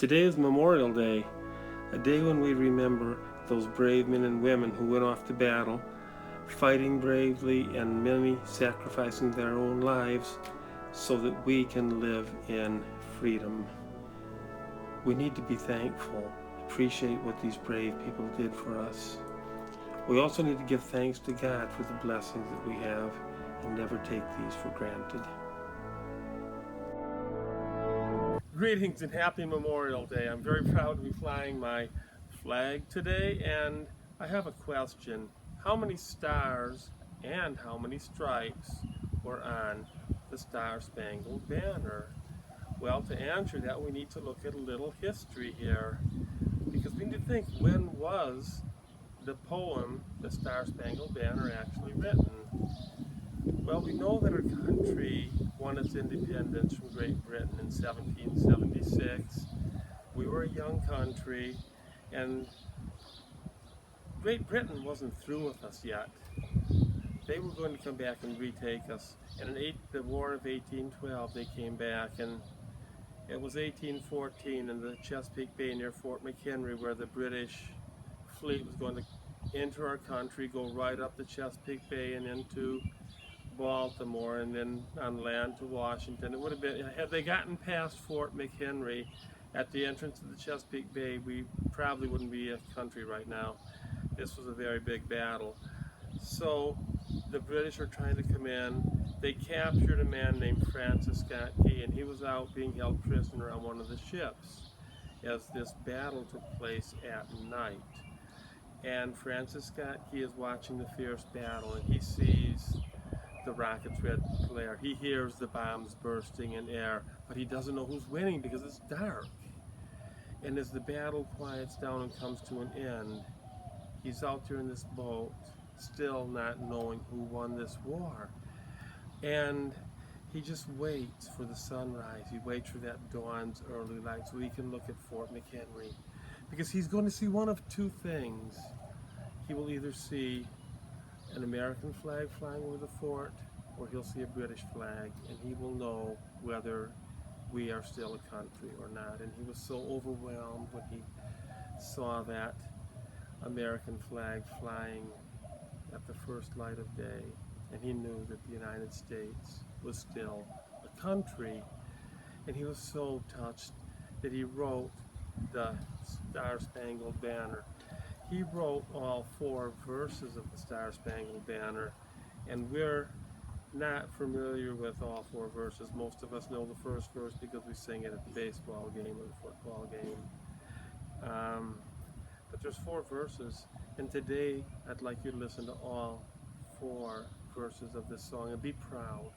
Today is Memorial Day, a day when we remember those brave men and women who went off to battle, fighting bravely and many sacrificing their own lives so that we can live in freedom. We need to be thankful, appreciate what these brave people did for us. We also need to give thanks to God for the blessings that we have and never take these for granted. Greetings and happy Memorial Day. I'm very proud to be flying my flag today, and I have a question. How many stars and how many stripes were on the Star-Spangled Banner? Well, to answer that, we need to look at a little history here, because we need to think, when was the poem, The Star-Spangled Banner, actually written? Well, we know that our country won its independence from Great Britain in 1776. We were a young country, and Great Britain wasn't through with us yet. They were going to come back and retake us. And in the War of 1812, they came back, and it was 1814 in the Chesapeake Bay near Fort McHenry where the British fleet was going to enter our country, go right up the Chesapeake Bay and into Baltimore, and then on land to Washington. It would have been, had they gotten past Fort McHenry at the entrance of the Chesapeake Bay, we probably wouldn't be a country right now. This was a very big battle. So the British are trying to come in. They captured a man named Francis Scott Key, and he was out being held prisoner on one of the ships as this battle took place at night. And Francis Scott Key is watching the fierce battle, and he sees the rocket's red glare. He hears the bombs bursting in air, but he doesn't know who's winning because it's dark. And as the battle quiets down and comes to an end, he's out there in this boat, still not knowing who won this war. And he just waits for the sunrise. He waits for that dawn's early light so he can look at Fort McHenry. Because he's going to see one of two things. He will either see an American flag flying over the fort, or he'll see a British flag, and he will know whether we are still a country or not. And he was so overwhelmed when he saw that American flag flying at the first light of day, and he knew that the United States was still a country. And he was so touched that he wrote the Star-Spangled Banner. He wrote all 4 verses of the Star-Spangled Banner, and we're not familiar with all 4 verses. Most of us know the first verse because we sing it at the baseball game or the football game. But there's 4 verses, and today I'd like you to listen to all 4 verses of this song and be proud.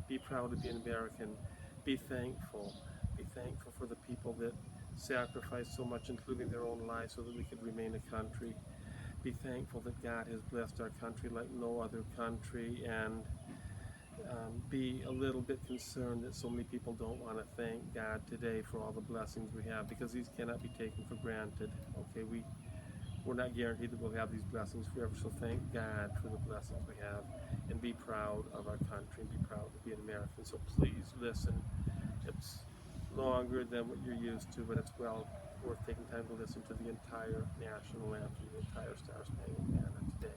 Be proud to be an American. Be thankful. Be thankful for the people that sacrificed so much, including their own lives, so that we could remain a country. Be thankful that God has blessed our country like no other country, and be a little bit concerned that so many people don't want to thank God today for all the blessings we have, because these cannot be taken for granted. Okay, we're not guaranteed that we'll have these blessings forever, so thank God for the blessings we have, and be proud of our country, and be proud to be an American. So please listen. It's longer than what you're used to, but it's well worth taking time to listen to the entire national anthem, the entire Star-Spangled Banner today.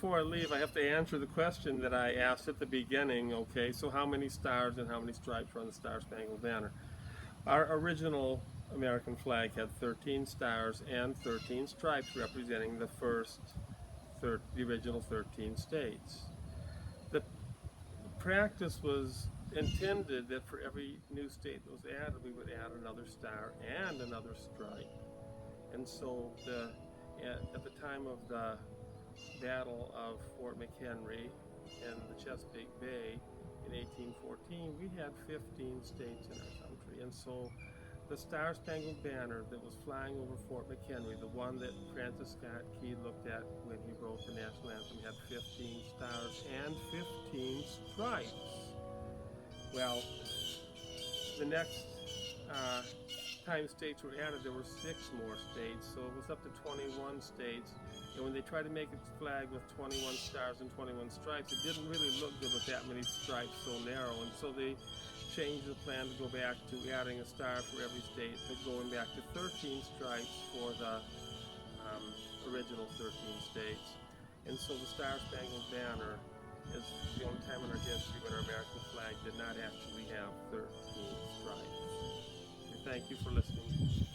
before I leave, I have to answer the question that I asked at the beginning. Okay, so how many stars and how many stripes are on the Star-Spangled Banner? Our original American flag had 13 stars and 13 stripes representing the original 13 states. The practice was intended that for every new state that was added, we would add another star and another stripe. And so at the time of the Battle of Fort McHenry and the Chesapeake Bay in 1814, we had 15 states in our country. And so the Star-Spangled Banner that was flying over Fort McHenry, the one that Francis Scott Key looked at when he wrote the national anthem, had 15 stars and 15 stripes. Well, the next time states were added, there were 6 more states, so it was up to 21 states. And when they tried to make a flag with 21 stars and 21 stripes, it didn't really look good with that many stripes so narrow, and so they changed the plan to go back to adding a star for every state, but going back to 13 stripes for the original 13 states. And so the Star-Spangled Banner is the only time in our history when our American flag did not actually have 13 stripes. And thank you for listening.